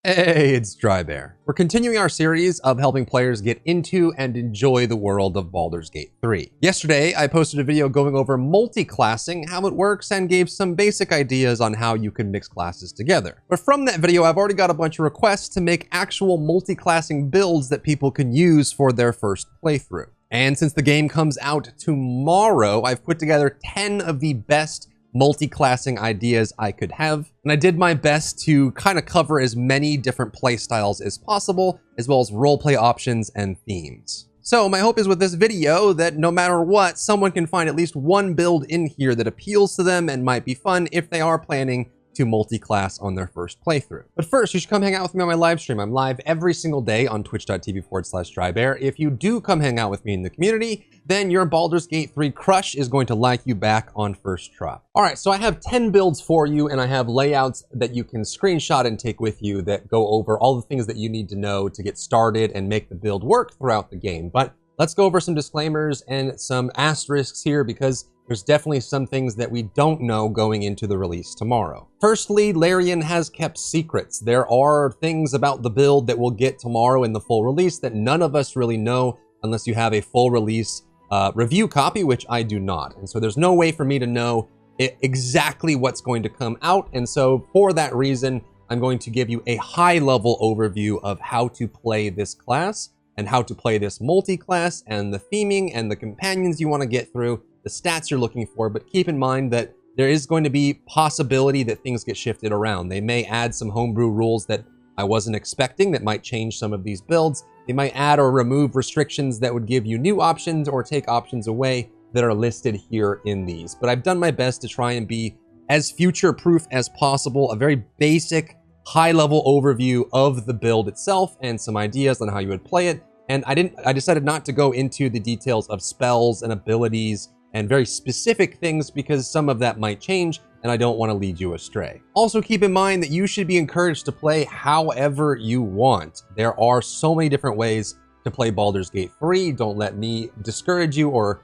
Hey, it's Drybear. We're continuing our series of helping players get into and enjoy the world of Baldur's Gate 3. Yesterday, I posted a video going over multi-classing, how it works, and gave some basic ideas on how you can mix classes together. But from that video, I've already got a bunch of requests to make actual multi-classing builds that people can use for their first playthrough. And since the game comes out tomorrow, I've put together 10 of the best multi-classing ideas I could have, and I did my best to kind of cover as many different play styles as possible, as well as roleplay options and themes. So my hope is with this video that no matter what, someone can find at least one build in here that appeals to them and might be fun if they are planning to multi-class on their first playthrough. But first, you should come hang out with me on my live stream. I'm live every single day on twitch.tv/Drybear. If you do come hang out with me in the community, then your Baldur's Gate 3 crush is going to like you back on first try. All right, so I have 10 builds for you, and I have layouts that you can screenshot and take with you that go over all the things that you need to know to get started and make the build work throughout the game. But let's go over some disclaimers and some asterisks here, because there's definitely some things that we don't know going into the release tomorrow. Firstly, Larian has kept secrets. There are things about the build that we'll get tomorrow in the full release that none of us really know unless you have a full release review copy, which I do not. And so there's no way for me to know exactly what's going to come out. And so for that reason, I'm going to give you a high-level overview of how to play this class and how to play this multi-class and the theming and the companions you want to get through, the stats you're looking for. But keep in mind that there is going to be possibility that things get shifted around. They may add some homebrew rules that I wasn't expecting that might change some of these builds. They might add or remove restrictions that would give you new options or take options away that are listed here in these. But I've done my best to try and be as future-proof as possible, a very basic, high-level overview of the build itself and some ideas on how you would play it. And I decided not to go into the details of spells and abilities and very specific things because some of that might change and I don't want to lead you astray. Also keep in mind that you should be encouraged to play however you want. There are so many different ways to play Baldur's Gate 3. Don't let me discourage you, or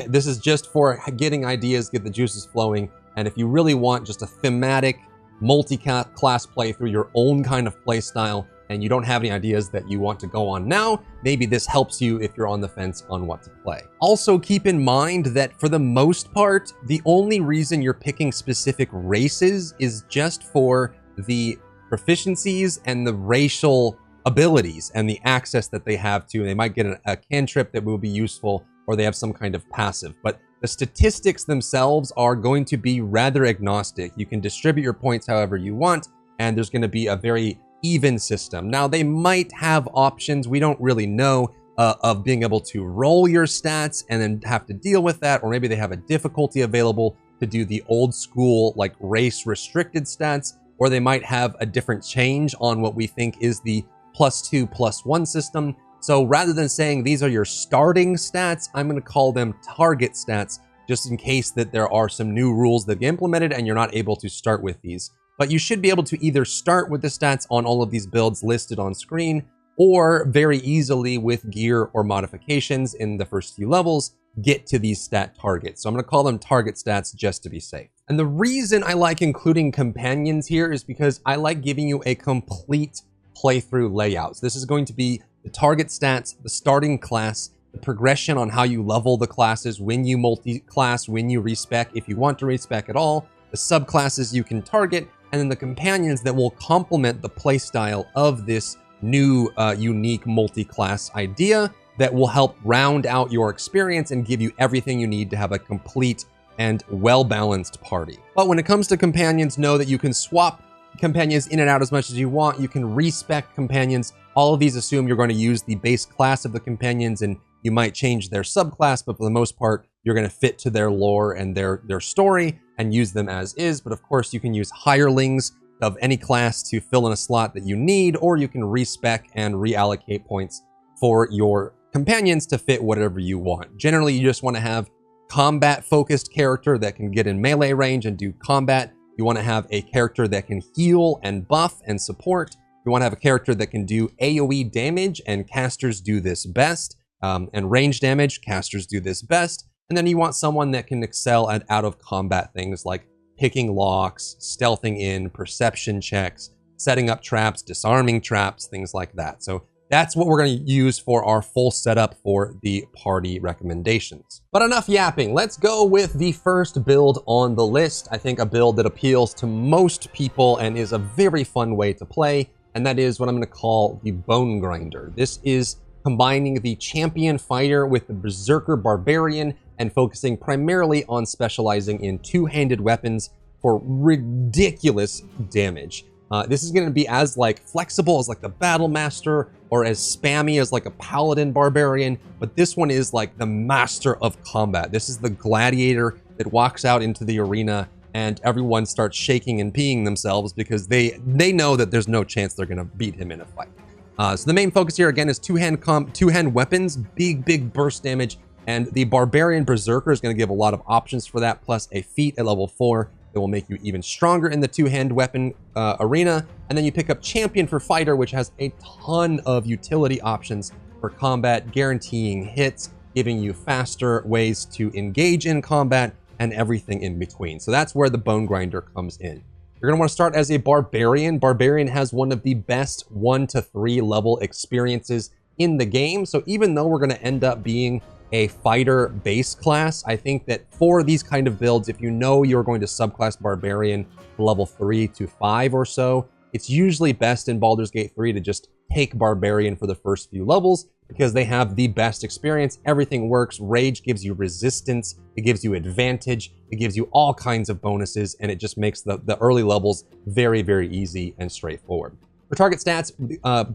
this is just for getting ideas, get the juices flowing. And if you really want just a thematic multi-class playthrough, your own kind of play style, and you don't have any ideas that you want to go on now, maybe this helps you if you're on the fence on what to play. Also keep in mind that for the most part, the only reason you're picking specific races is just for the proficiencies and the racial abilities and the access that they have to. They might get a cantrip that will be useful, or they have some kind of passive. But the statistics themselves are going to be rather agnostic. You can distribute your points however you want, and there's going to be a very even system. Now, they might have options, we don't really know, of being able to roll your stats and then have to deal with that, or maybe they have a difficulty available to do the old school, like, race restricted stats, or they might have a different change on what we think is the +2/+1 system. So rather than saying these are your starting stats, I'm going to call them target stats, just in case that there are some new rules that get implemented and you're not able to start with these. But you should be able to either start with the stats on all of these builds listed on screen, or very easily with gear or modifications in the first few levels, get to these stat targets. So I'm going to call them target stats just to be safe. And the reason I like including companions here is because I like giving you a complete playthrough layout. So this is going to be the target stats, the starting class, the progression on how you level the classes, when you multi-class, when you respec, if you want to respec at all, the subclasses you can target, and then the companions that will complement the playstyle of this new unique multi-class idea that will help round out your experience and give you everything you need to have a complete and well-balanced party. But when it comes to companions, know that you can swap companions in and out as much as you want. You can respec companions. All of these assume you're going to use the base class of the companions, and you might change their subclass, but for the most part, you're going to fit to their lore and their story and use them as is. But of course, you can use hirelings of any class to fill in a slot that you need, or you can respec and reallocate points for your companions to fit whatever you want. Generally, you just want to have combat-focused character that can get in melee range and do combat. You want to have a character that can heal and buff and support. You want to have a character that can do AoE damage, and casters do this best. And range damage, casters do this best. And then you want someone that can excel at out-of-combat things like picking locks, stealthing in, perception checks, setting up traps, disarming traps, things like that. So that's what we're going to use for our full setup for the party recommendations. But enough yapping. Let's go with the first build on the list. I think a build that appeals to most people and is a very fun way to play, and that is what I'm going to call the Bonegrinder. This is combining the champion fighter with the berserker barbarian and focusing primarily on specializing in two-handed weapons for ridiculous damage. This is going to be as flexible as the battle master or as spammy as a paladin barbarian, but this one is the master of combat. This is the gladiator that walks out into the arena and everyone starts shaking and peeing themselves because they know that there's no chance they're going to beat him in a fight. So the main focus here again is two-hand weapons, big burst damage, and the barbarian berserker is going to give a lot of options for that, plus a feat at level 4 that will make you even stronger in the two-hand weapon arena. And then you pick up champion for fighter, which has a ton of utility options for combat, guaranteeing hits, giving you faster ways to engage in combat, and everything in between. So that's where the Bonegrinder comes in. You're going to want to start as a barbarian. Barbarian has one of the best 1 to 3 level experiences in the game. So even though we're going to end up being a fighter base class, I think that for these kind of builds, if you know you're going to subclass barbarian level 3 to 5 or so, it's usually best in Baldur's Gate 3 to just take barbarian for the first few levels because they have the best experience. Everything works. Rage gives you resistance. It gives you advantage. It gives you all kinds of bonuses, and it just makes the early levels very easy and straightforward. For target stats,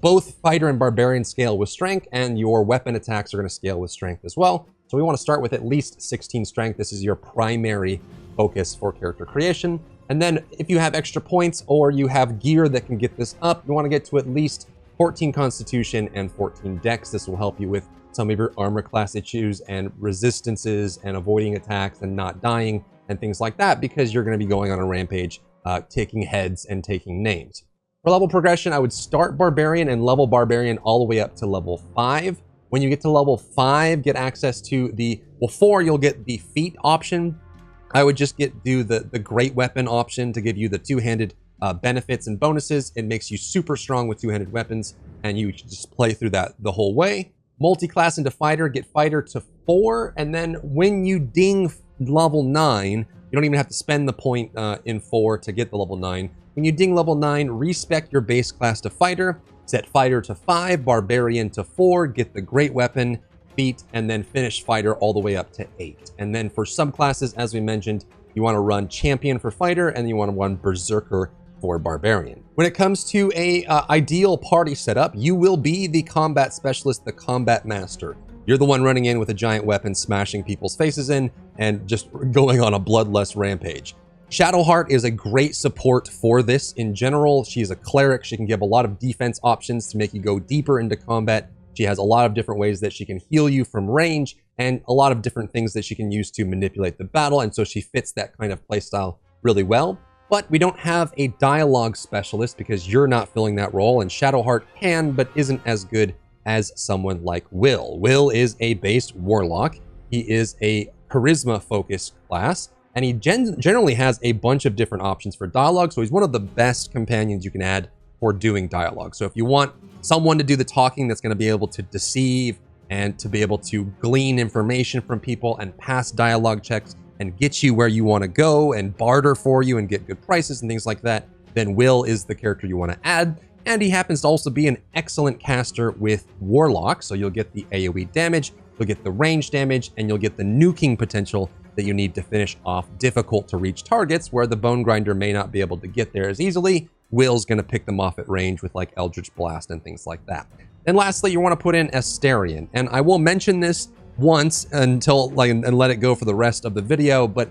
both fighter and barbarian scale with strength, and your weapon attacks are going to scale with strength as well. So we want to start with at least 16 strength. This is your primary focus for character creation. And then if you have extra points or you have gear that can get this up, you want to get to at least 14 constitution and 14 dex. This will help you with some of your armor class issues and resistances and avoiding attacks and not dying and things like that, because you're going to be going on a rampage, taking heads and taking names. For level progression, I would start Barbarian and level Barbarian all the way up to level 5. When you get to level 5, get access to the, 4, you'll get the feat option. I would just do the great weapon option to give you the two-handed benefits and bonuses. It makes you super strong with two-handed weapons, and you just play through that the whole way. Multi-class into fighter, get fighter to 4, and then when you ding level 9, you don't even have to spend the point in 4 to get the level 9. When you ding level 9, respec your base class to fighter, set fighter to 5, barbarian to 4, get the great weapon, feat, and then finish fighter all the way up to 8. And then for subclasses, as we mentioned, you want to run champion for fighter, and you want to run berserker for barbarian. When it comes to a ideal party setup, you will be the combat specialist, the combat master. You're the one running in with a giant weapon, smashing people's faces in, and just going on a bloodlust rampage. Shadowheart is a great support for this in general. She's a cleric. She can give a lot of defense options to make you go deeper into combat. She has a lot of different ways that she can heal you from range and a lot of different things that she can use to manipulate the battle. And so she fits that kind of playstyle really well. But we don't have a dialogue specialist because you're not filling that role, and Shadowheart can, but isn't as good as someone like Will. Will is a base warlock. He is a charisma-focused class, and he generally has a bunch of different options for dialogue, so he's one of the best companions you can add for doing dialogue. So if you want someone to do the talking that's going to be able to deceive and to be able to glean information from people and pass dialogue checks and get you where you want to go and barter for you and get good prices and things like that, then Will is the character you want to add. And he happens to also be an excellent caster with Warlock, so you'll get the AoE damage, you'll get the range damage, and you'll get the nuking potential that you need to finish off difficult to reach targets where the Bonegrinder may not be able to get there as easily. Will's going to pick them off at range with like Eldritch Blast and things like that. And lastly, you want to put in Astarion, and I will mention this once until and let it go for the rest of the video, but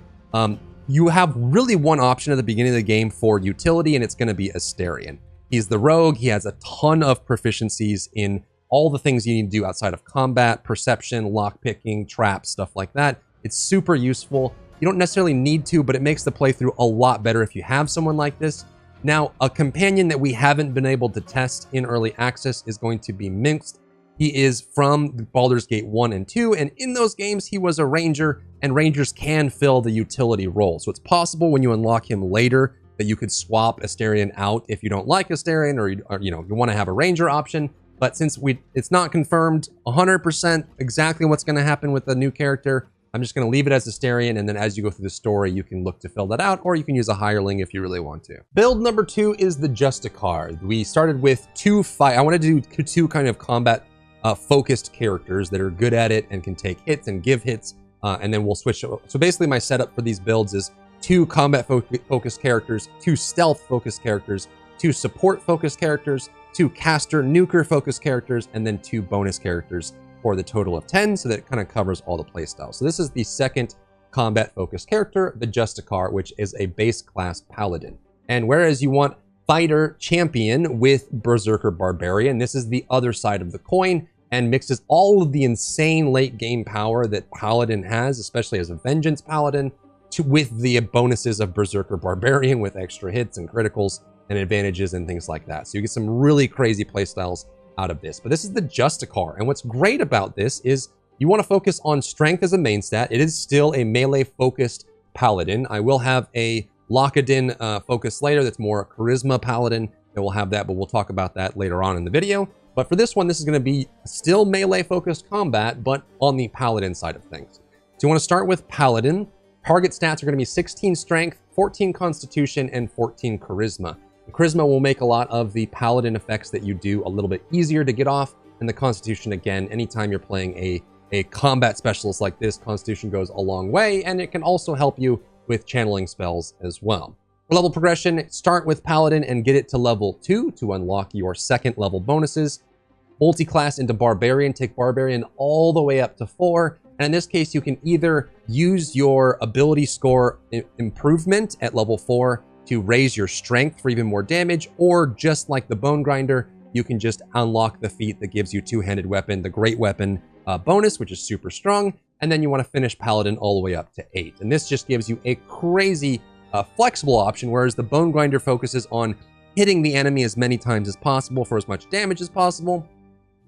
you have really one option at the beginning of the game for utility, and it's going to be Astarion. He's the rogue. He has a ton of proficiencies in all the things you need to do outside of combat, perception, lockpicking, traps, stuff like that. It's super useful. You don't necessarily need to, but it makes the playthrough a lot better if you have someone like this. Now, a companion that we haven't been able to test in early access is going to be Minx. He is from Baldur's Gate 1 and 2, and in those games, he was a ranger, and rangers can fill the utility role. So it's possible when you unlock him later that you could swap Astarion out if you don't like Astarion, or you want to have a Ranger option. But since it's not confirmed 100% exactly what's going to happen with the new character, I'm just going to leave it as Astarion, and then as you go through the story, you can look to fill that out, or you can use a hireling if you really want to. Build number 2 is the Justicar. We started with I wanted to do 2 kind of combat focused characters that are good at it and can take hits and give hits, and then we'll switch. So basically my setup for these builds is 2 combat focused characters, 2 stealth focused characters, 2 support focused characters, 2 caster nuker focused characters, and then 2 bonus characters for the total of 10, so that it kind of covers all the playstyles. So this is the second combat focused character, the Justicar, which is a base class paladin. And whereas you want fighter champion with berserker barbarian, this is the other side of the coin, and mixes all of the insane late game power that paladin has, especially as a vengeance paladin, with the bonuses of berserker barbarian with extra hits and criticals and advantages and things like that. So you get some really crazy playstyles out of this. But this is the Justicar, and what's great about this is you want to focus on strength as a main stat. It is still a melee focused paladin. I will have a Lockadin focus later that's more charisma paladin that will have that, but we'll talk about that later on in the video. But for this one, this is going to be still melee focused combat, but on the paladin side of things. So you want to start with paladin. Target stats are going to be 16 strength, 14 constitution, and 14 charisma. The charisma will make a lot of the paladin effects that you do a little bit easier to get off, and the constitution, again, anytime you're playing a combat specialist like this, constitution goes a long way, and it can also help you with channeling spells as well. For level progression, start with paladin and get it to level 2 to unlock your second level bonuses. Multi-class into barbarian, take barbarian all the way up to 4, and in this case, you can either use your ability score improvement at level 4 to raise your strength for even more damage, or just like the Bonegrinder, you can just unlock the feat that gives you two-handed weapon, the great weapon bonus, which is super strong, and then you want to finish paladin all the way up to 8. And this just gives you a crazy flexible option, whereas the Bonegrinder focuses on hitting the enemy as many times as possible for as much damage as possible.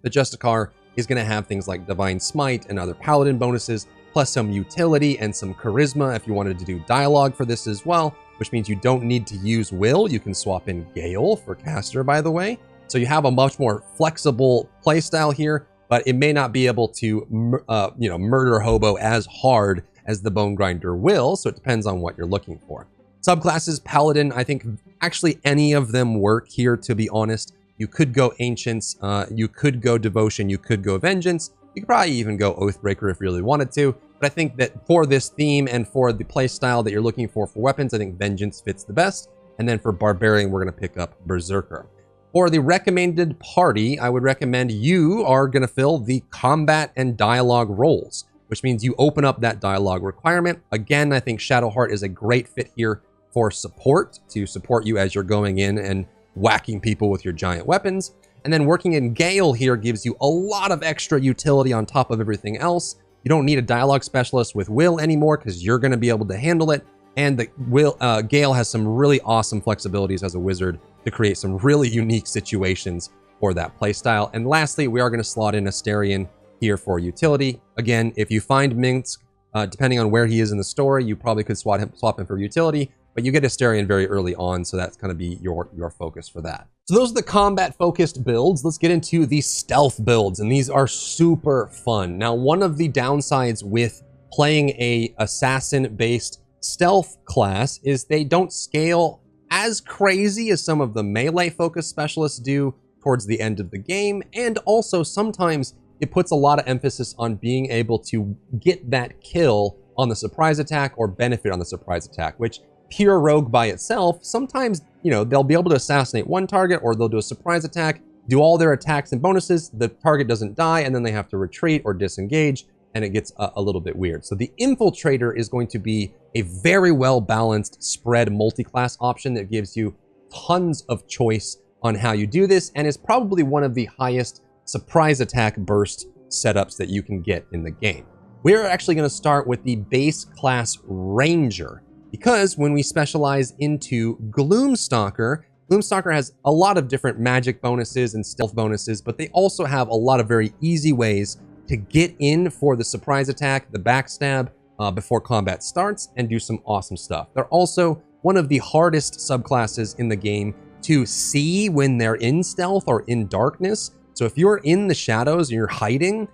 The Justicar is going to have things like Divine Smite and other paladin bonuses, plus some utility and some charisma if you wanted to do dialogue for this as well, which means you don't need to use Will. You can swap in Gale for caster, by the way. So you have a much more flexible playstyle here, but it may not be able to murder hobo as hard as the Bonegrinder will, so it depends on what you're looking for. Subclasses, Paladin, I think actually any of them work here, to be honest. You could go Ancients, you could go Devotion, you could go Vengeance. You could probably even go Oathbreaker if you really wanted to. But I think that for this theme and for the playstyle that you're looking for weapons, I think Vengeance fits the best. And then for Barbarian, we're going to pick up Berserker. For the recommended party, I would recommend you are going to fill the combat and dialogue roles, which means you open up that dialogue requirement. Again, I think Shadowheart is a great fit here for support, to support you as you're going in and whacking people with your giant weapons. And then working in Gale here gives you a lot of extra utility on top of everything else. You don't need a dialogue specialist with Will anymore because you're going to be able to handle it. And the Gale has some really awesome flexibilities as a wizard to create some really unique situations for that playstyle. And lastly, we are going to slot in Astarion here for utility. Again, if you find Minsk, depending on where he is in the story, you probably could swap him for utility, but you get Astarion very early on, so that's going to be your focus for that. So those are the combat-focused builds. Let's get into the stealth builds, and these are super fun. Now, one of the downsides with playing a assassin-based stealth class is they don't scale as crazy as some of the melee-focused specialists do towards the end of the game, and also sometimes it puts a lot of emphasis on being able to get that kill on the surprise attack or benefit on the surprise attack, which pure rogue by itself, sometimes, they'll be able to assassinate one target, or they'll do a surprise attack, do all their attacks and bonuses, the target doesn't die, and then they have to retreat or disengage, and it gets a little bit weird. So the Infiltrator is going to be a very well-balanced spread multi-class option that gives you tons of choice on how you do this, and is probably one of the highest surprise attack burst setups that you can get in the game. We're actually going to start with the base class Ranger, because when we specialize into Gloomstalker, Gloomstalker has a lot of different magic bonuses and stealth bonuses, but they also have a lot of very easy ways to get in for the surprise attack, the backstab, before combat starts, and do some awesome stuff. They're also one of the hardest subclasses in the game to see when they're in stealth or in darkness. So if you're in the shadows and you're hiding,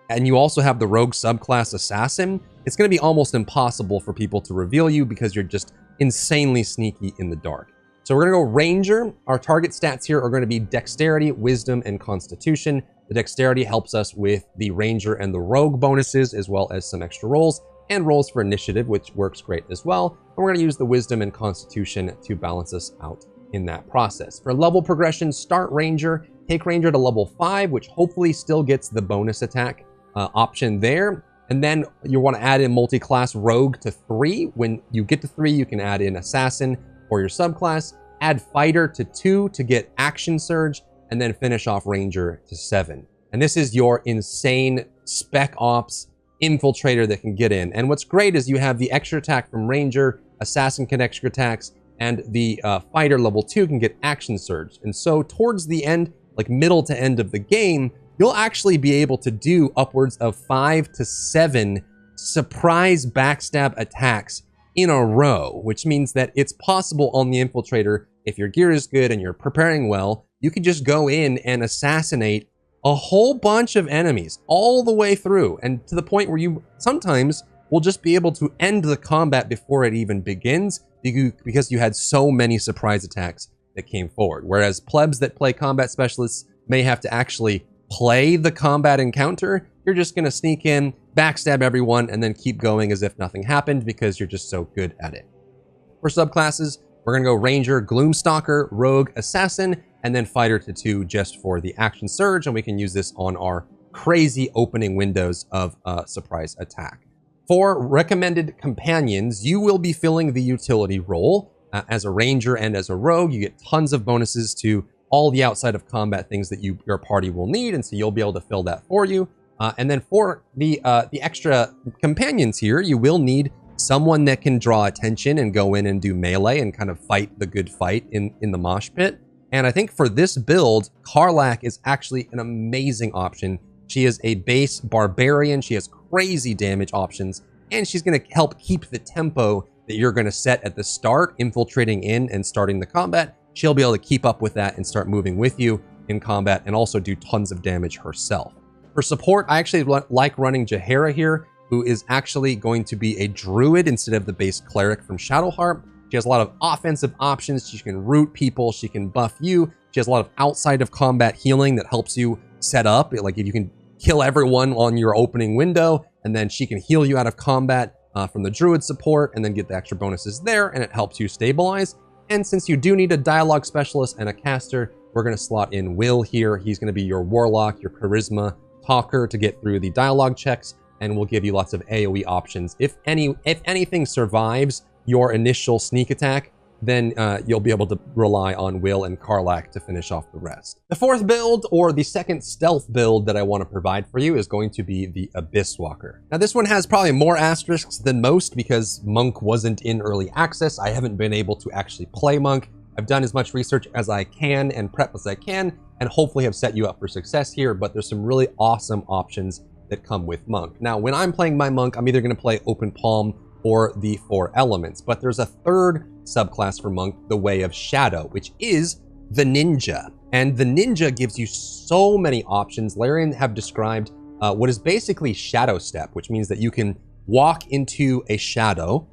and you also have the rogue subclass assassin, it's going to be almost impossible for people to reveal you because you're just insanely sneaky in the dark. So we're going to go ranger. Our target stats here are going to be dexterity, wisdom, and constitution. The dexterity helps us with the ranger and the rogue bonuses, as well as some extra rolls and rolls for initiative, which works great as well. And we're going to use the wisdom and constitution to balance us out in that process. For level progression, start ranger, take ranger to level 5, which hopefully still gets the bonus attack option there. And then you want to add in multi-class rogue to 3. When you get to 3, you can add in assassin for your subclass, add fighter to 2 to get action surge, and then finish off ranger to 7. And this is your insane spec ops infiltrator that can get in. And what's great is you have the extra attack from ranger, assassin can extra attacks, and the fighter level 2 can get action surge. And so towards the end, like middle to end of the game, you'll actually be able to do upwards of 5 to 7 surprise backstab attacks in a row, which means that it's possible on the infiltrator, if your gear is good and you're preparing well, you can just go in and assassinate a whole bunch of enemies all the way through, and to the point where you sometimes will just be able to end the combat before it even begins because you had so many surprise attacks that came forward. Whereas plebs that play combat specialists may have to actually play the combat encounter, you're just going to sneak in, backstab everyone, and then keep going as if nothing happened because you're just so good at it. For subclasses, we're going to go ranger, gloomstalker, rogue, assassin, and then fighter to 2 just for the action surge, and we can use this on our crazy opening windows of surprise attack. For recommended companions, you will be filling the utility role as a ranger and as a rogue. You get tons of bonuses to all the outside of combat things that your party will need, and so you'll be able to fill that for you. And then for the extra companions here, you will need someone that can draw attention and go in and do melee and kind of fight the good fight in the mosh pit. And I think for this build, Karlach is actually an amazing option. She is a base barbarian. She has crazy damage options, and she's going to help keep the tempo that you're going to set at the start, infiltrating in and starting the combat. She'll be able to keep up with that and start moving with you in combat and also do tons of damage herself. For support, I actually like running Jaheira here, who is actually going to be a druid instead of the base cleric from Shadowheart. She has a lot of offensive options. She can root people. She can buff you. She has a lot of outside of combat healing that helps you set up. Like if you can kill everyone on your opening window, and then she can heal you out of combat from the druid support and then get the extra bonuses there, and it helps you stabilize. And since you do need a dialogue specialist and a caster, we're going to slot in Will here. He's going to be your warlock, your charisma talker to get through the dialogue checks, and we'll give you lots of AoE options. If anything survives your initial sneak attack, then you'll be able to rely on Will and Karlach to finish off the rest. The fourth build, or the second stealth build that I want to provide for you, is going to be the Abyss Walker. Now this one has probably more asterisks than most because Monk wasn't in early access. I haven't been able to actually play Monk. I've done as much research as I can and prep as I can, and hopefully have set you up for success here, but there's some really awesome options that come with Monk. Now, when I'm playing my Monk, I'm either going to play Open Palm or the 4 Elements, but there's a third subclass for Monk, the Way of Shadow, which is the Ninja. And the Ninja gives you so many options. Larian have described what is basically Shadow Step, which means that you can walk into a shadow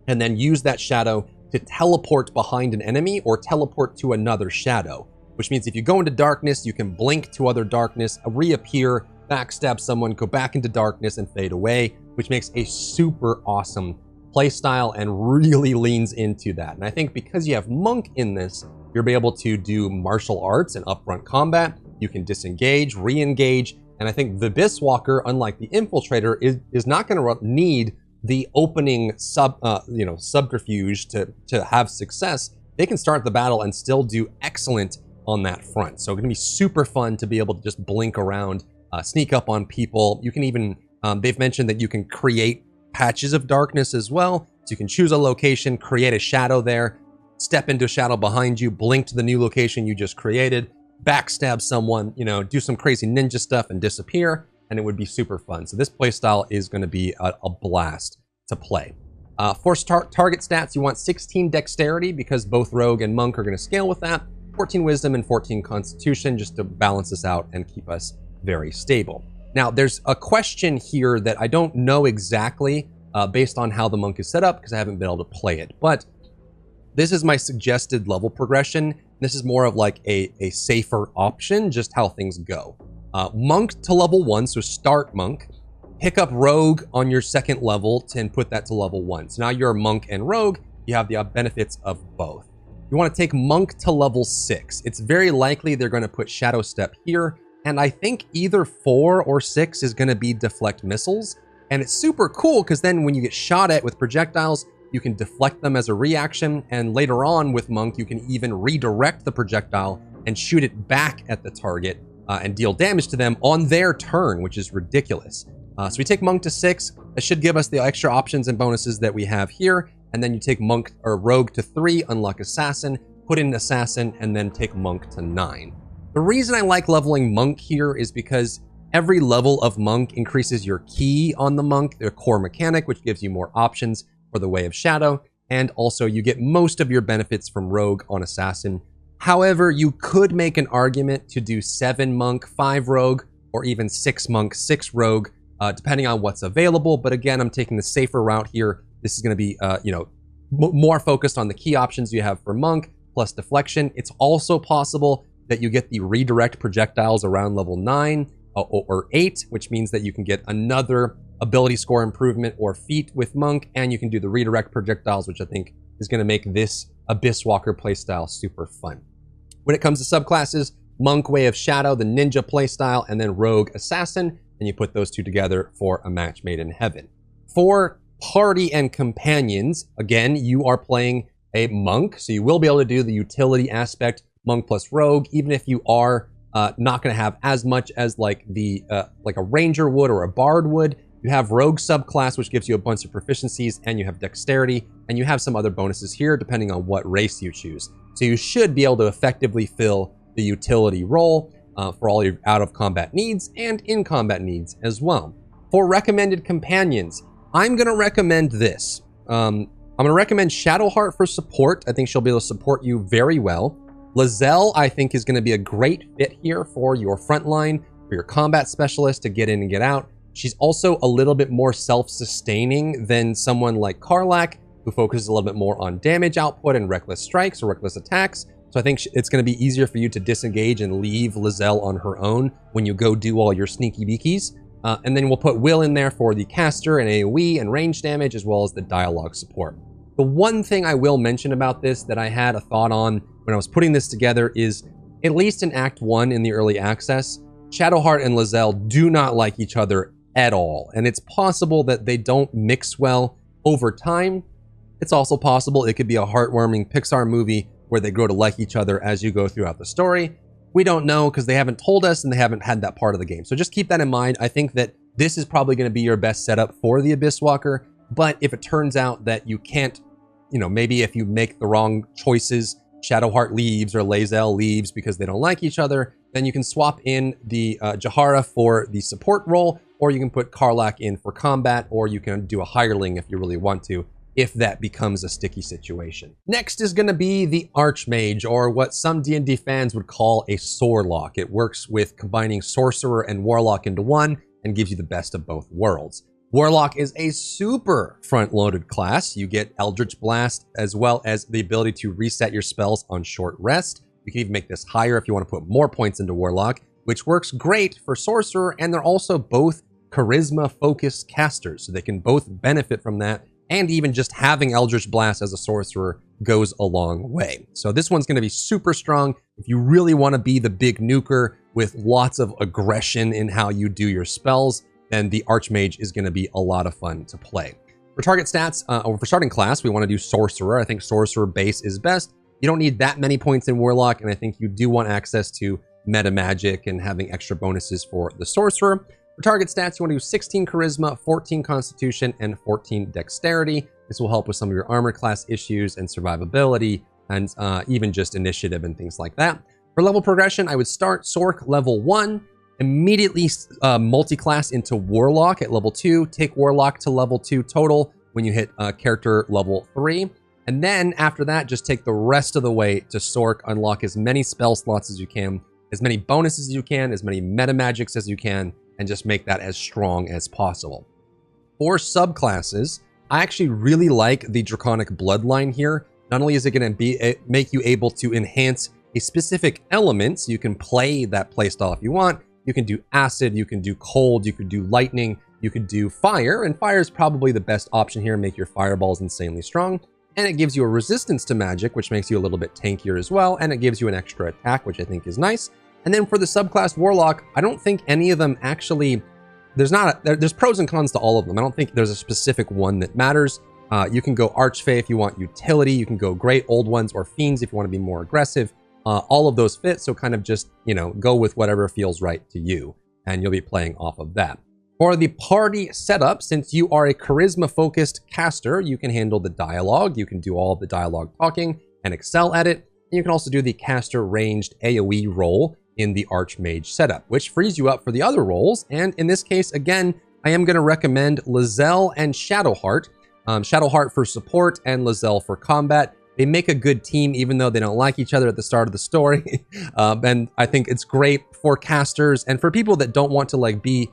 and then use that shadow to teleport behind an enemy or teleport to another shadow, which means if you go into darkness, you can blink to other darkness, reappear, backstab someone, go back into darkness, and fade away, which makes a super awesome playstyle and really leans into that. And I think because you have Monk in this, you'll be able to do martial arts and upfront combat. You can disengage, re-engage, and I think the Abyss Walker, unlike the Infiltrator, is not going to need the opening subterfuge to have success. They can start the battle and still do excellent on that front. So it's going to be super fun to be able to just blink around, sneak up on people. You can even, they've mentioned that you can create patches of darkness as well. So you can choose a location, create a shadow there, step into a shadow behind you, blink to the new location you just created, backstab someone, do some crazy ninja stuff and disappear, and it would be super fun. So this playstyle is going to be a blast to play. For target stats, you want 16 dexterity because both rogue and monk are going to scale with that, 14 wisdom and 14 constitution just to balance us out and keep us very stable. Now, there's a question here that I don't know exactly based on how the monk is set up because I haven't been able to play it, but this is my suggested level progression. This is more of like a safer option, just how things go. Monk to level 1, so start monk. Pick up rogue on your second level and put that to level 1. So now you're a monk and rogue. You have the benefits of both. You want to take monk to level 6. It's very likely they're going to put shadow step here. And I think either 4 or 6 is going to be deflect missiles. And it's super cool because then when you get shot at with projectiles, you can deflect them as a reaction. And later on with monk, you can even redirect the projectile and shoot it back at the target and deal damage to them on their turn, which is ridiculous. So we take monk to 6. That should give us the extra options and bonuses that we have here. And then you take monk or rogue to 3, unlock assassin, put in assassin, and then take monk to 9. The reason I like leveling monk here is because every level of monk increases your key on the monk, their core mechanic, which gives you more options for the way of shadow. And also you get most of your benefits from rogue on assassin. However, you could make an argument to do 7 monk, 5 rogue, or even 6 monk, 6 rogue, depending on what's available. But again, I'm taking the safer route here. This is going to be, more focused on the key options you have for monk plus deflection. It's also possible that you get the redirect projectiles around level 9 or 8, which means that you can get another ability score improvement or feat with monk, and you can do the redirect projectiles, which I think is going to make this Abyss Walker playstyle super fun. When it comes to subclasses, monk, way of shadow, the ninja playstyle, and then rogue, assassin, and you put those two together for a match made in heaven. For party and companions, again, you are playing a monk, so you will be able to do the utility aspect, monk plus rogue, even if you are not going to have as much as like a ranger would or a bard would. You have rogue subclass, which gives you a bunch of proficiencies, and you have dexterity, and you have some other bonuses here depending on what race you choose. So you should be able to effectively fill the utility role for all your out-of-combat needs and in-combat needs as well. For recommended companions, I'm going to recommend this. I'm going to recommend Shadowheart for support. I think she'll be able to support you very well. Lizelle, I think, is going to be a great fit here for your frontline, for your combat specialist to get in and get out. She's also a little bit more self-sustaining than someone like Karlach, who focuses a little bit more on damage output and reckless strikes or reckless attacks. So I think it's going to be easier for you to disengage and leave Lizelle on her own when you go do all your sneaky beakies. And then we'll put Will in there for the caster and AoE and range damage, as well as the dialogue support. The one thing I will mention about this that I had a thought on when I was putting this together is, at least in Act 1 in the early access, Shadowheart and Lizelle do not like each other at all. And it's possible that they don't mix well over time. It's also possible it could be a heartwarming Pixar movie where they grow to like each other as you go throughout the story. We don't know because they haven't told us and they haven't had that part of the game. So just keep that in mind. I think that this is probably going to be your best setup for the Abyss Walker. But if it turns out that you can't, maybe if you make the wrong choices, Shadowheart leaves or Lizelle leaves because they don't like each other, then you can swap in the Jahara for the support role, or you can put Karlach in for combat, or you can do a hireling if you really want to, if that becomes a sticky situation. Next is going to be the Archmage, or what some D&D fans would call a Soarlock. It works with combining Sorcerer and Warlock into one and gives you the best of both worlds. Warlock is a super front-loaded class. You get Eldritch Blast, as well as the ability to reset your spells on short rest. You can even make this higher if you want to put more points into Warlock, which works great for Sorcerer, and they're also both charisma-focused casters, so they can both benefit from that. And even just having Eldritch Blast as a sorcerer goes a long way. So this one's going to be super strong. If you really want to be the big nuker with lots of aggression in how you do your spells, then the Archmage is going to be a lot of fun to play. For target stats, or for starting class, we want to do Sorcerer. I think Sorcerer base is best. You don't need that many points in Warlock, and I think you do want access to meta magic and having extra bonuses for the Sorcerer. For target stats, you want to do 16 Charisma, 14 Constitution, and 14 Dexterity. This will help with some of your armor class issues and survivability, and even just initiative and things like that. For level progression, I would start Sorc level 1, immediately multi-class into Warlock at level 2, take Warlock to level 2 total when you hit character level 3. And then after that, just take the rest of the way to Sorc, unlock as many spell slots as you can, as many bonuses as you can, as many meta magics as you can, and just make that as strong as possible. For subclasses, I actually really like the Draconic Bloodline here. Not only is it going to make you able to enhance a specific element, so you can play that playstyle if you want. You can do acid, you can do cold, you can do lightning, you could do fire, and fire is probably the best option here. Make your fireballs insanely strong. And it gives you a resistance to magic, which makes you a little bit tankier as well, and it gives you an extra attack, which I think is nice. And then for the subclass Warlock, I don't think any of them actually, there's pros and cons to all of them. I don't think there's a specific one that matters. You can go Archfey if you want utility, you can go Great Old Ones or Fiends if you want to be more aggressive. All of those fit, so kind of just, go with whatever feels right to you, and you'll be playing off of that. For the party setup, since you are a charisma-focused caster, you can handle the dialogue. You can do all of the dialogue talking and excel at it. And you can also do the caster ranged AoE role in the Archmage setup, which frees you up for the other roles. And in this case, again, I am going to recommend Lae'zel and Shadowheart. Shadowheart for support and Lae'zel for combat. They make a good team, even though they don't like each other at the start of the story. And I think it's great for casters and for people that don't want to be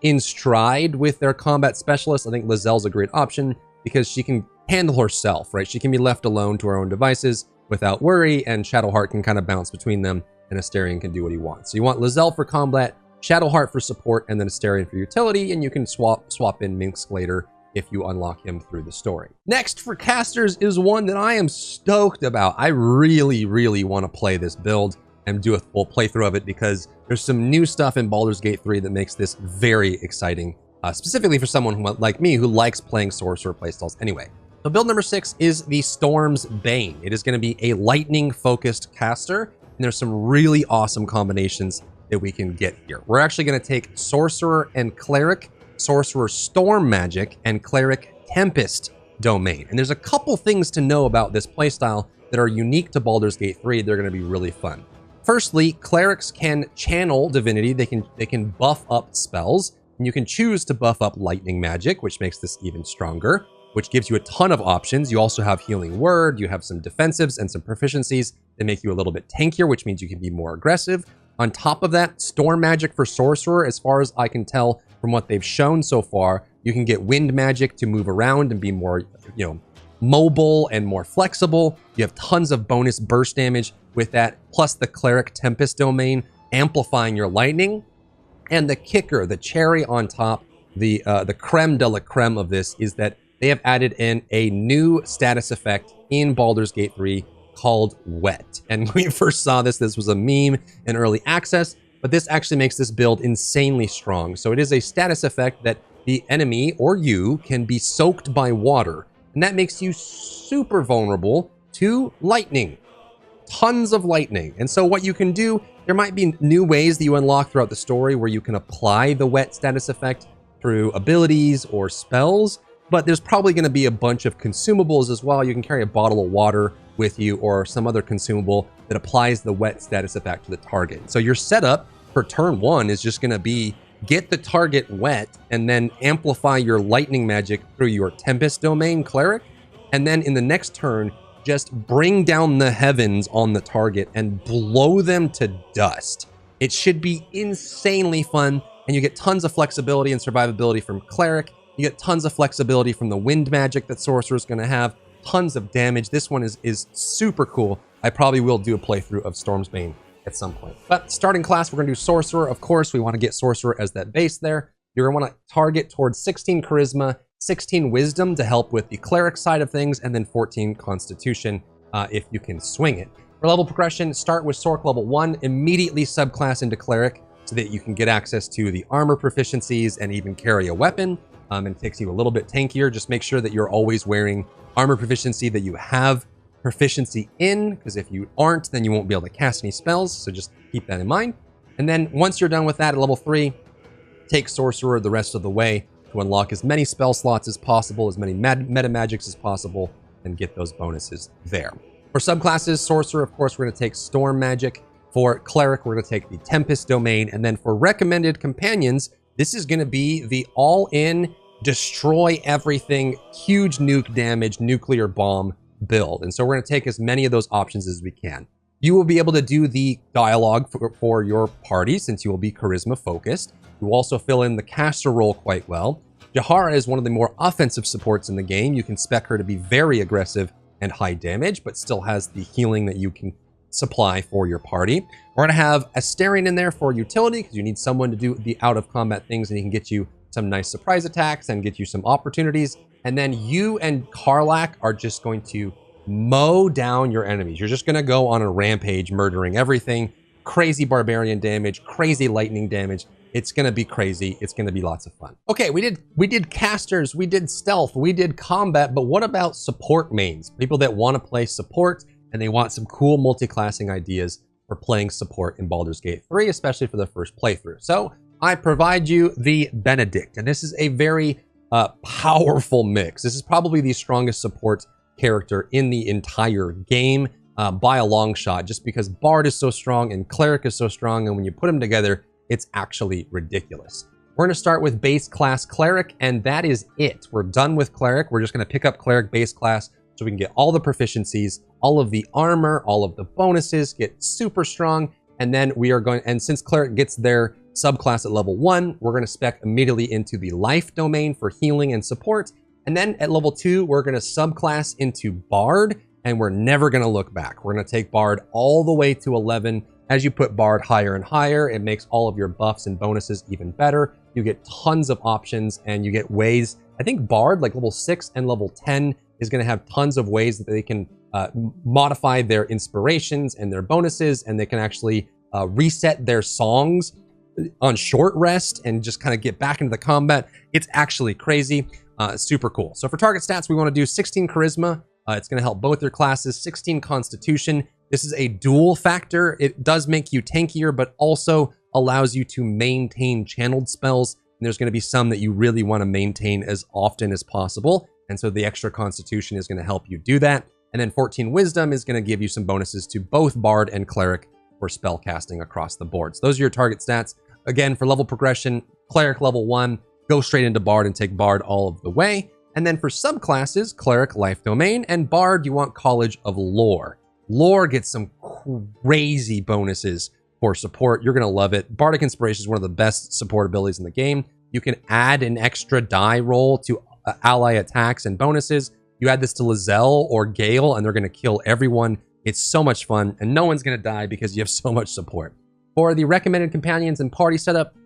in stride with their combat specialist. I think Lae'zel's a great option because she can handle herself, right? She can be left alone to her own devices without worry, and Shadowheart can kind of bounce between them, and Astarion can do what he wants. So you want Lae'zel for combat, Shadowheart for support, and then Astarion for utility, and you can swap in Minsk later if you unlock him through the story. Next for casters is one that I am stoked about. I really, really want to play this build and do a full playthrough of it because there's some new stuff in Baldur's Gate 3 that makes this very exciting, specifically for someone who, like me, who likes playing sorcerer playstyles anyway. So build number 6 is the Stormsbane. It is going to be a lightning-focused caster, and there's some really awesome combinations that we can get here. We're actually going to take Sorcerer and Cleric, Sorcerer Storm Magic, and Cleric Tempest Domain. And there's a couple things to know about this playstyle that are unique to Baldur's Gate 3. They're going to be really fun. Firstly, clerics can channel divinity. They can buff up spells, and you can choose to buff up lightning magic, which makes this even stronger, which gives you a ton of options. You also have healing word, you have some defensives and some proficiencies that make you a little bit tankier, which means you can be more aggressive. On top of that, storm magic for sorcerer, as far as I can tell from what they've shown so far, you can get wind magic to move around and be more, mobile and more flexible. You have tons of bonus burst damage with that, plus the Cleric Tempest Domain amplifying your lightning. And the kicker, the cherry on top, the creme de la creme of this is that they have added in a new status effect in Baldur's Gate 3 called Wet. And when we first saw this was a meme in early access, but this actually makes this build insanely strong. So it is a status effect that the enemy or you can be soaked by water, and that makes you super vulnerable to lightning. Tons of lightning. And so what you can do, there might be new ways that you unlock throughout the story where you can apply the Wet status effect through abilities or spells, but there's probably going to be a bunch of consumables as well. You can carry a bottle of water with you or some other consumable that applies the Wet status effect to the target. So your setup for turn 1 is just going to be get the target wet and then amplify your lightning magic through your Tempest Domain Cleric, and then in the next turn just bring down the heavens on the target and blow them to dust. It should be insanely fun, and you get tons of flexibility and survivability from Cleric. You get tons of flexibility from the wind magic that Sorcerer is going to have. Tons of damage. This one is super cool. I probably will do a playthrough of Stormsbane at some point. But starting class, we're going to do Sorcerer. Of course, we want to get Sorcerer as that base there. You're going to want to target towards 16 Charisma, 16 Wisdom to help with the Cleric side of things, and then 14 Constitution if you can swing it. For level progression, start with Sorc level 1, immediately subclass into Cleric so that you can get access to the armor proficiencies and even carry a weapon. And it takes you a little bit tankier. Just make sure that you're always wearing armor proficiency that you have proficiency in, because if you aren't, then you won't be able to cast any spells. So just keep that in mind. And then once you're done with that at level 3, take Sorcerer the rest of the way to unlock as many spell slots as possible, as many meta magics as possible, and get those bonuses there. For subclasses, Sorcerer, of course, we're going to take Storm Magic. For Cleric, we're going to take the Tempest Domain. And then for recommended companions, this is going to be the all-in destroy everything, huge nuke damage, nuclear bomb build. And so we're going to take as many of those options as we can. You will be able to do the dialogue for your party since you will be charisma focused. You will also fill in the caster role quite well. Jahara is one of the more offensive supports in the game. You can spec her to be very aggressive and high damage, but still has the healing that you can supply for your party. We're going to have Astarion in there for utility because you need someone to do the out of combat things, and he can get you some nice surprise attacks and get you some opportunities. And then you and Karlach are just going to mow down your enemies. You're just going to go on a rampage, murdering everything. Crazy barbarian damage, crazy lightning damage. It's going to be crazy. It's going to be lots of fun. Okay, we did casters, we did stealth, we did combat, but what about support mains? People that want to play support and they want some cool multi-classing ideas for playing support in Baldur's Gate 3, especially for the first playthrough. So I provide you the Benedict, and this is a very powerful mix. This is probably the strongest support character in the entire game by a long shot, just because Bard is so strong and Cleric is so strong, and when you put them together, it's actually ridiculous. We're going to start with base class Cleric, and that is it. We're done with Cleric. We're just going to pick up Cleric base class so we can get all the proficiencies, all of the armor, all of the bonuses, get super strong, and then we are going, and since Cleric gets their subclass at level 1, we're going to spec immediately into the life domain for healing and support, and then at level 2, we're going to subclass into Bard, and we're never going to look back. We're going to take Bard all the way to 11. As you put Bard higher and higher, it makes all of your buffs and bonuses even better. You get tons of options, and you get ways. I think Bard, like level 6 and level 10, is going to have tons of ways that they can modify their inspirations and their bonuses, and they can actually reset their songs on short rest and just kind of get back into the combat. It's actually crazy. Super cool. So for target stats, we want to do 16 charisma. It's going to help both your classes. 16 constitution. This is a dual factor. It does make you tankier, but also allows you to maintain channeled spells. And there's going to be some that you really want to maintain as often as possible. And so the extra constitution is going to help you do that. And then 14 wisdom is going to give you some bonuses to both Bard and Cleric for spell casting across the board. So those are your target stats. Again, for level progression, Cleric level 1, go straight into Bard and take Bard all of the way. And then for subclasses, Cleric life domain, and Bard, you want College of Lore. Lore gets some crazy bonuses for support. You're going to love it. Bardic Inspiration is one of the best support abilities in the game. You can add an extra die roll to ally attacks and bonuses. You add this to Lizelle or Gale, and they're going to kill everyone. It's so much fun, and no one's going to die because you have so much support. For the recommended companions and party setup,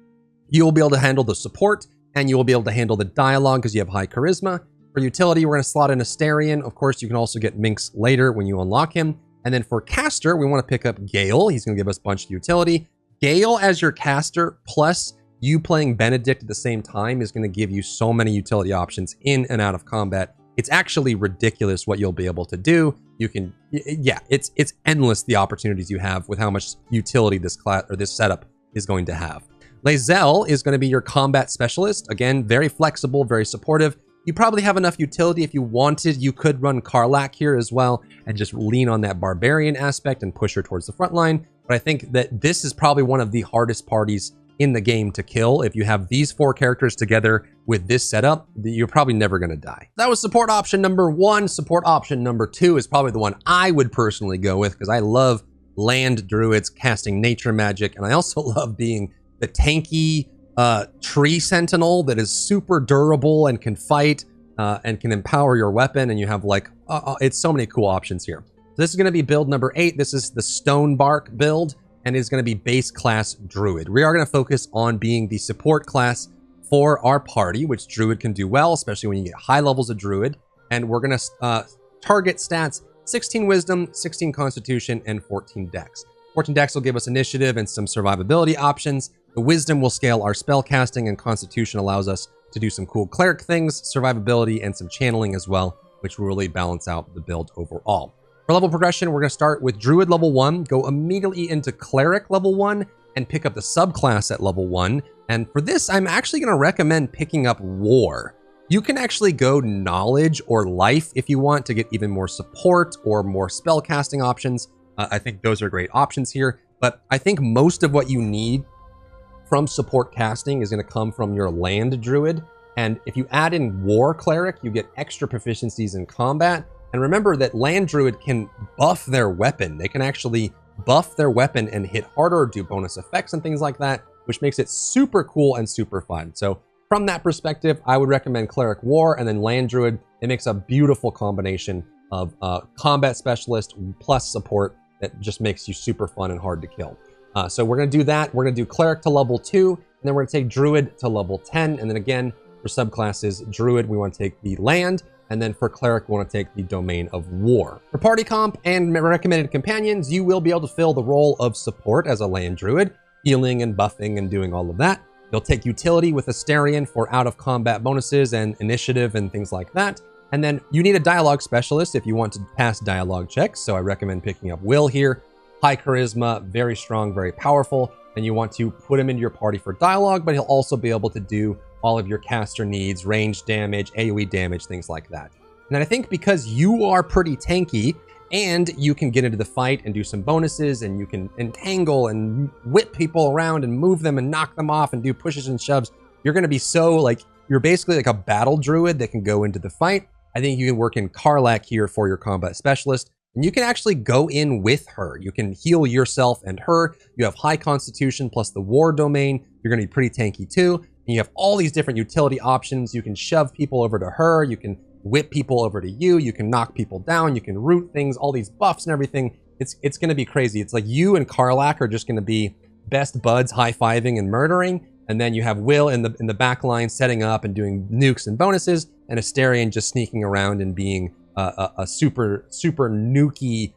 you will be able to handle the support, and you will be able to handle the dialogue because you have high charisma. For utility, we're going to slot in Astarion. Of course, you can also get Minx later when you unlock him. And then for caster, we want to pick up Gale. He's going to give us a bunch of utility. Gale as your caster, plus you playing Benedict at the same time, is going to give you so many utility options in and out of combat. It's actually ridiculous what you'll be able to do. You can, yeah, it's endless the opportunities you have with how much utility this class or this setup is going to have. Lizelle is going to be your combat specialist. Again, very flexible, very supportive. You probably have enough utility if you wanted. You could run Karlach here as well and just lean on that barbarian aspect and push her towards the front line. But I think that this is probably one of the hardest parties in the game to kill. If you have these 4 characters together with this setup, you're probably never going to die. That was support option number 1. Support option number 2 is probably the one I would personally go with because I love land druids casting nature magic, and I also love being the tanky tree sentinel that is super durable and can fight and can empower your weapon, and you have like it's so many cool options here. So this is going to be build number 8. This is the Stonebark build, and is going to be base class druid. We are going to focus on being the support class for our party, which druid can do well, especially when you get high levels of druid. And we're going to target stats 16 wisdom, 16 constitution, and 14 dex. 14 dex will give us initiative and some survivability options. The wisdom will scale our spell casting, and constitution allows us to do some cool cleric things, survivability, and some channeling as well, which will really balance out the build overall. For level progression, we're going to start with druid level 1, go immediately into cleric level 1, and pick up the subclass at level 1. And for this, I'm actually going to recommend picking up war. You can actually go knowledge or life if you want to get even more support or more spell casting options. I think those are great options here, but I think most of what you need from support casting is going to come from your land druid. And if you add in War Cleric, you get extra proficiencies in combat. And remember that Land Druid can buff their weapon. They can actually buff their weapon and hit harder, do bonus effects and things like that, which makes it super cool and super fun. So from that perspective, I would recommend Cleric War and then Land Druid. It makes a beautiful combination of combat specialist plus support that just makes you super fun and hard to kill. So we're going to do that. We're going to do Cleric to level 2, and then we're going to take Druid to level 10. And then again, for subclasses, Druid, we want to take the land. And then for Cleric, we want to take the Domain of War. For party comp and recommended companions, you will be able to fill the role of support as a Land Druid, healing and buffing and doing all of that. You'll take utility with Asterion for out-of-combat bonuses and initiative and things like that. And then you need a dialogue specialist if you want to pass dialogue checks. So I recommend picking up Will here. High charisma, very strong, very powerful. And you want to put him into your party for dialogue, but he'll also be able to do all of your caster needs, range damage, AoE damage, things like that. And then I think because you are pretty tanky and you can get into the fight and do some bonuses and you can entangle and whip people around and move them and knock them off and do pushes and shoves, you're going to be so like, you're basically like a battle druid that can go into the fight. I think you can work in Karlach here for your combat specialist, and you can actually go in with her. You can heal yourself and her. You have high constitution plus the war domain. You're going to be pretty tanky too. And you have all these different utility options. You can shove people over to her. You can whip people over to you. You can knock people down. You can root things, all these buffs and everything. It's going to be crazy. It's like you and Karlach are just going to be best buds, high-fiving and murdering. And then you have Will in the back line setting up and doing nukes and bonuses, and Asterion just sneaking around and being a super nukey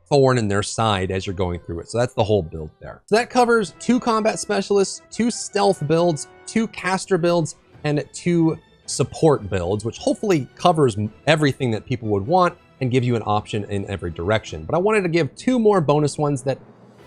thorn in their side as you're going through it. So that's the whole build there. So that covers 2 combat specialists, 2 stealth builds, 2 caster builds, and 2 support builds, which hopefully covers everything that people would want and give you an option in every direction. But I wanted to give 2 more bonus ones that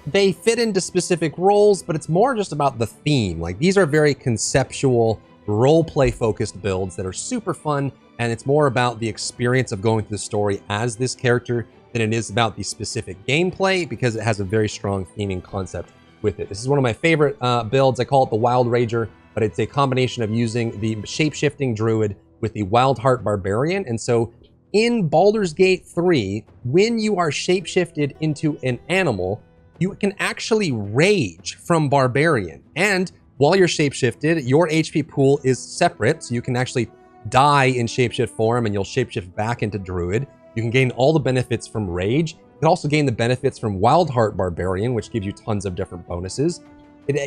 they fit into specific roles, but it's more just about the theme. Like, these are very conceptual, role-play focused builds that are super fun, and it's more about the experience of going through the story as this character than it is about the specific gameplay, because it has a very strong theming concept with it. This is one of my favorite builds. I call it the Wildrager, but it's a combination of using the shape-shifting druid with the Wildheart Barbarian. And so in Baldur's Gate 3, when you are shape-shifted into an animal, you can actually rage from Barbarian. And while you're shapeshifted, your HP pool is separate, so you can actually die in shapeshift form and you'll shapeshift back into Druid. You can gain all the benefits from Rage. You can also gain the benefits from Wildheart Barbarian, which gives you tons of different bonuses.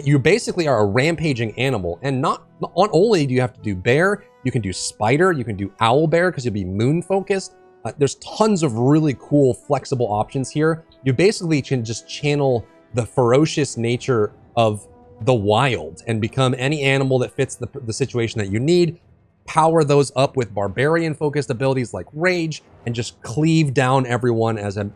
You basically are a rampaging animal, and not only do you have to do bear, you can do spider, you can do owl bear because you'll be moon focused. There's tons of really cool flexible options here. You basically can just channel the ferocious nature of the wild and become any animal that fits the situation that you need. Power those up with barbarian focused abilities like Rage and just cleave down everyone as an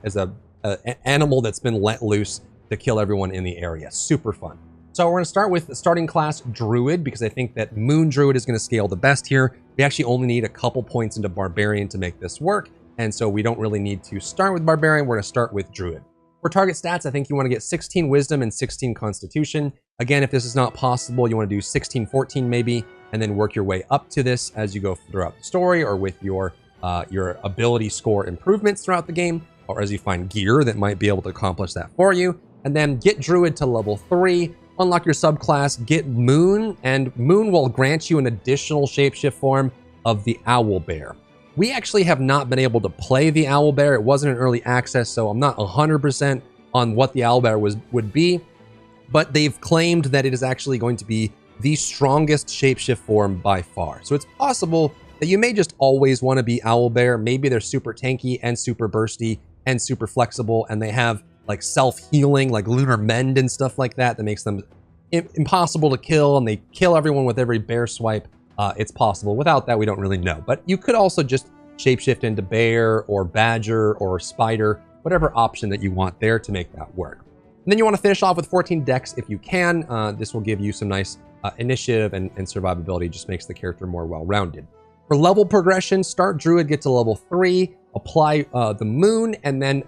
animal that's been let loose to kill everyone in the area. Super fun. So we're going to start with the starting class Druid, because I think that Moon Druid is going to scale the best here. We actually only need a couple points into Barbarian to make this work, and so we don't really need to start with Barbarian. We're going to start with Druid. For target stats, I think you want to get 16 Wisdom and 16 Constitution. Again, if this is not possible, you want to do 16, 14 maybe, and then work your way up to this as you go throughout the story, or with your ability score improvements throughout the game, or as you find gear that might be able to accomplish that for you. And then get Druid to level 3. Unlock your subclass, get Moon, and Moon will grant you an additional shapeshift form of the Owl Bear. We actually have not been able to play the Owl Bear. It wasn't in early access, so I'm not 100% on what the Owl Bear would be, but they've claimed that it is actually going to be the strongest shapeshift form by far. So it's possible that you may just always want to be Owl Bear. Maybe they're super tanky and super bursty and super flexible, and they have like self-healing, like Lunar Mend and stuff like that, that makes them impossible to kill, and they kill everyone with every bear swipe. It's possible. Without that, we don't really know. But you could also just shapeshift into bear or badger or spider, whatever option that you want there to make that work. And then you want to finish off with 14 dex if you can. This will give you some nice initiative and survivability. Just makes the character more well-rounded. For level progression, start Druid, get to level 3, apply the Moon, and then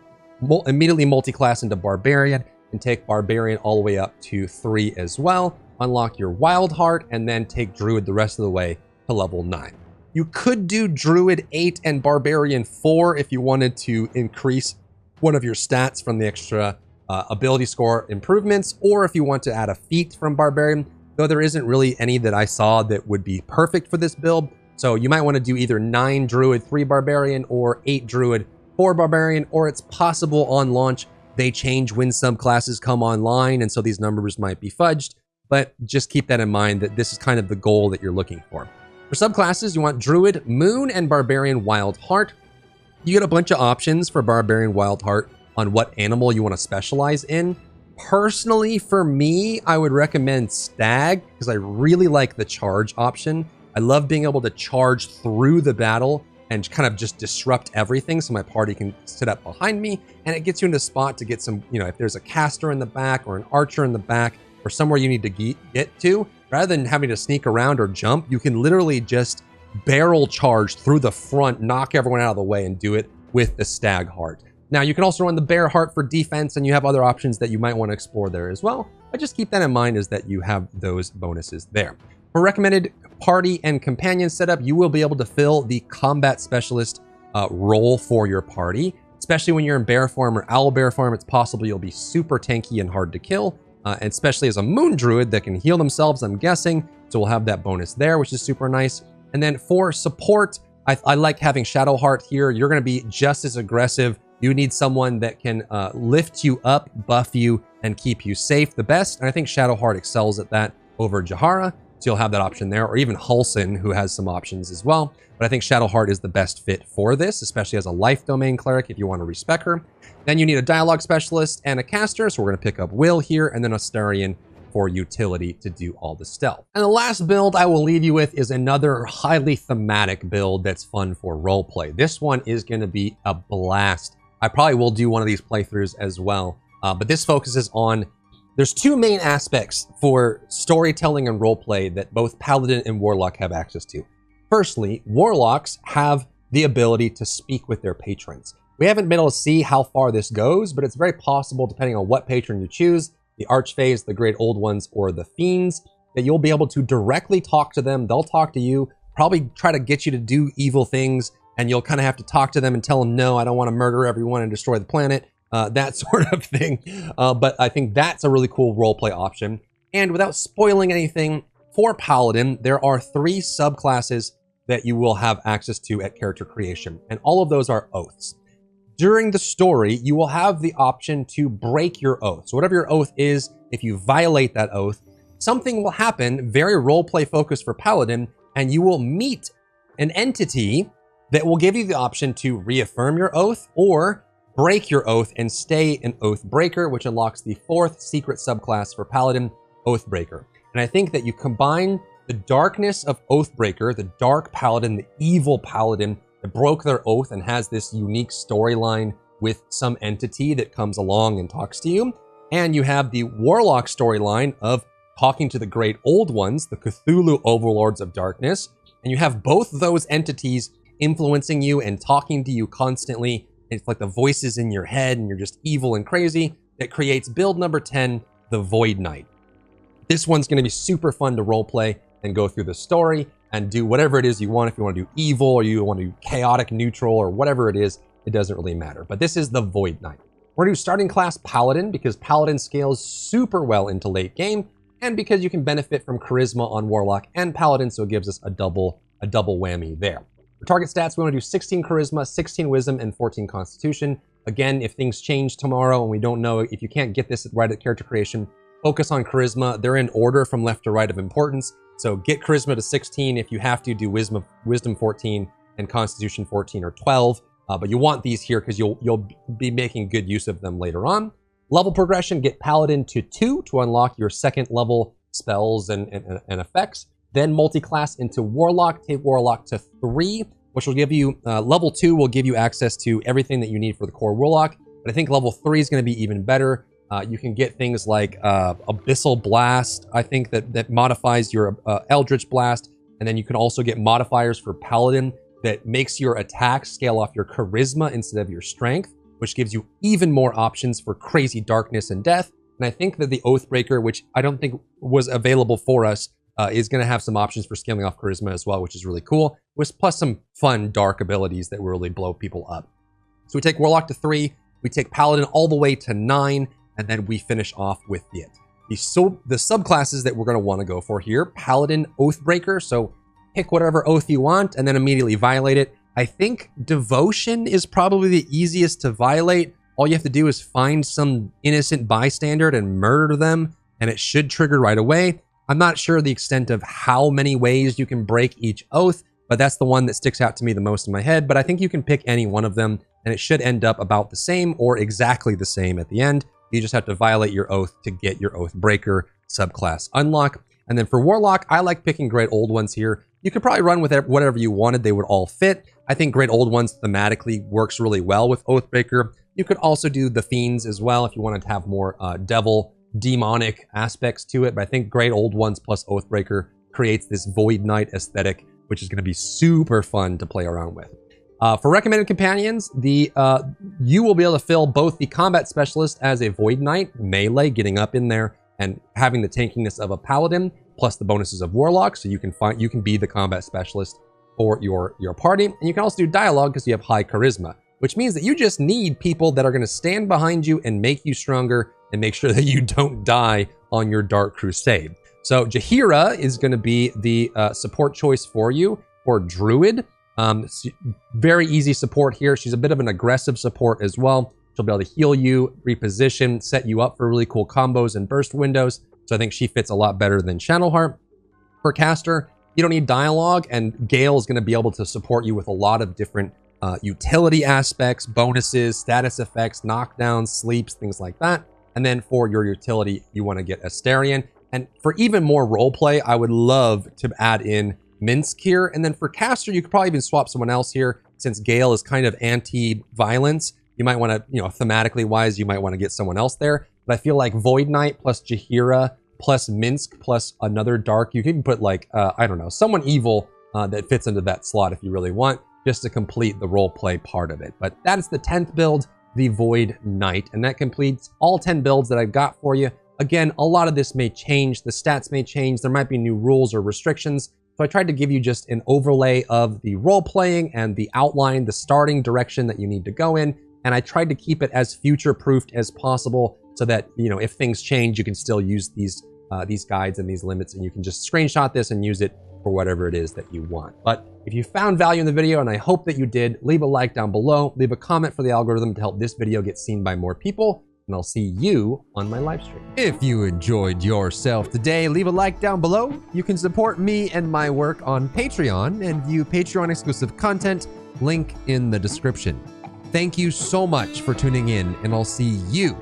immediately multi-class into Barbarian and take Barbarian all the way up to 3 as well. Unlock your Wild Heart, and then take Druid the rest of the way to level 9. You could do Druid 8 and Barbarian 4 if you wanted to increase one of your stats from the extra ability score improvements, or if you want to add a feat from Barbarian, though there isn't really any that I saw that would be perfect for this build. So you might want to do either 9 Druid, 3 Barbarian, or 8 Druid, 4 Barbarian, or it's possible on launch they change when subclasses come online, and so these numbers might be fudged, but just keep that in mind that this is kind of the goal that you're looking for. For subclasses, you want Druid, Moon, and Barbarian Wild Heart. You get a bunch of options for Barbarian Wild Heart on what animal you want to specialize in. Personally, for me, I would recommend Stag because I really like the charge option. I love being able to charge through the battle and kind of just disrupt everything so my party can sit up behind me, and it gets you into a spot to get some, if there's a caster in the back or an archer in the back or somewhere you need to get to, rather than having to sneak around or jump, you can literally just barrel charge through the front, knock everyone out of the way, and do it with the Stag Heart. Now, you can also run the Bear Heart for defense, and you have other options that you might want to explore there as well. But just keep that in mind, is that you have those bonuses there. For recommended party and companion setup, you will be able to fill the combat specialist role for your party, especially when you're in bear form or owl bear form. It's possible you'll be super tanky and hard to kill, and especially as a moon druid that can heal themselves, I'm guessing. So we'll have that bonus there, which is super nice. And then for support, I like having Shadowheart here. You're going to be just as aggressive. You need someone that can lift you up, buff you, and keep you safe the best. And I think Shadowheart excels at that over Jahara. So you'll have that option there, or even Hulson, who has some options as well. But I think Shadowheart is the best fit for this, especially as a life domain cleric if you want to respec her. Then you need a dialogue specialist and a caster. So we're going to pick up Will here, and then Astarion for utility to do all the stealth. And the last build I will leave you with is another highly thematic build that's fun for roleplay. This one is going to be a blast. I probably will do one of these playthroughs as well. But this focuses on, there's two main aspects for storytelling and roleplay that both Paladin and Warlock have access to. Firstly, Warlocks have the ability to speak with their patrons. We haven't been able to see how far this goes, but it's very possible, depending on what patron you choose, the Archfays, the Great Old Ones, or the Fiends, that you'll be able to directly talk to them. They'll talk to you, probably try to get you to do evil things, and you'll kind of have to talk to them and tell them, no, I don't want to murder everyone and destroy the planet, that sort of thing. But I think that's a really cool roleplay option. And without spoiling anything, for Paladin, there are 3 subclasses that you will have access to at character creation, and all of those are oaths. During the story, you will have the option to break your oath. So whatever your oath is, if you violate that oath, something will happen, very roleplay focused for Paladin, and you will meet an entity that will give you the option to reaffirm your oath or break your oath and stay an oath breaker, which unlocks the 4th secret subclass for Paladin, Oathbreaker. And I think that you combine the darkness of Oathbreaker, the dark Paladin, the evil Paladin that broke their oath and has this unique storyline with some entity that comes along and talks to you. And you have the Warlock storyline of talking to the Great Old Ones, the Cthulhu Overlords of Darkness. And you have both those entities influencing you and talking to you constantly. It's like the voices in your head and you're just evil and crazy. That creates build number 10, the Void Knight. This one's going to be super fun to roleplay and go through the story and do whatever it is you want. If you want to do evil or you want to do chaotic neutral or whatever it is, it doesn't really matter. But this is the Void Knight. We're going to do starting class Paladin because Paladin scales super well into late game and because you can benefit from Charisma on Warlock and Paladin, so it gives us a double whammy there. For target stats, we want to do 16 Charisma, 16 Wisdom, and 14 Constitution. Again, if things change tomorrow and we don't know, if you can't get this right at character creation, focus on Charisma. They're in order from left to right of importance. So get Charisma to 16. If you have to, do Wisdom 14 and Constitution 14 or 12. But you want these here because you'll be making good use of them later on. Level progression, get Paladin to 2 to unlock your 2nd level spells and effects. Then multi-class into Warlock, take Warlock to 3, which will give you, level 2 will give you access to everything that you need for the core Warlock. But I think level 3 is going to be even better. You can get things like Abyssal Blast, I think that modifies your Eldritch Blast. And then you can also get modifiers for Paladin that makes your attacks scale off your Charisma instead of your Strength, which gives you even more options for crazy darkness and death. And I think that the Oathbreaker, which I don't think was available for us is going to have some options for scaling off charisma as well, which is really cool, with plus some fun dark abilities that will really blow people up. So we take Warlock to 3, we take Paladin all the way to 9, and then we finish off with it. The subclasses that we're going to want to go for here, Paladin Oathbreaker, so pick whatever oath you want and then immediately violate it. I think Devotion is probably the easiest to violate. All you have to do is find some innocent bystander and murder them, and it should trigger right away. I'm not sure the extent of how many ways you can break each oath, but that's the one that sticks out to me the most in my head. But I think you can pick any one of them, and it should end up about the same or exactly the same at the end. You just have to violate your oath to get your Oathbreaker subclass unlock. And then for Warlock, I like picking Great Old Ones here. You could probably run with whatever you wanted. They would all fit. I think Great Old Ones thematically works really well with Oathbreaker. You could also do the Fiends as well if you wanted to have more demonic aspects to it. But I think Great Old Ones plus Oathbreaker creates this Void Knight aesthetic, which is going to be super fun to play around with. For recommended companions, you will be able to fill both the combat specialist as a Void Knight, melee, getting up in there and having the tankiness of a paladin, plus the bonuses of warlock, so you can be the combat specialist for your party. And you can also do dialogue because you have high charisma, which means that you just need people that are going to stand behind you and make you stronger and make sure that you don't die on your Dark Crusade. So Jaheira is going to be the support choice for you for Druid. Very easy support here. She's a bit of an aggressive support as well. She'll be able to heal you, reposition, set you up for really cool combos and burst windows. So I think she fits a lot better than Shadowheart. For caster, you don't need dialogue, and Gale is going to be able to support you with a lot of different utility aspects, bonuses, status effects, knockdowns, sleeps, things like that. And then for your utility, you want to get Astarion. And for even more roleplay, I would love to add in Minsk here. And then for caster, you could probably even swap someone else here, since Gale is kind of anti-violence. You might want to, thematically wise, you might want to get someone else there. But I feel like Void Knight plus Jaheira plus Minsk plus another dark, you can put like, I don't know, someone evil that fits into that slot if you really want, just to complete the roleplay part of it. But that's the 10th build, the Void Knight. And that completes all 10 builds that I've got for you. Again, a lot of this may change. The stats may change. There might be new rules or restrictions. So I tried to give you just an overlay of the role-playing and the outline, the starting direction that you need to go in. And I tried to keep it as future-proofed as possible so that, if things change, you can still use these guides and these limits, and you can just screenshot this and use it for whatever it is that you want. But if you found value in the video, and I hope that you did, leave a like down below, leave a comment for the algorithm to help this video get seen by more people, and I'll see you on my live stream. If you enjoyed yourself today, leave a like down below. You can support me and my work on Patreon and view Patreon exclusive content, link in the description. Thank you so much for tuning in, and I'll see you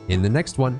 in the next one.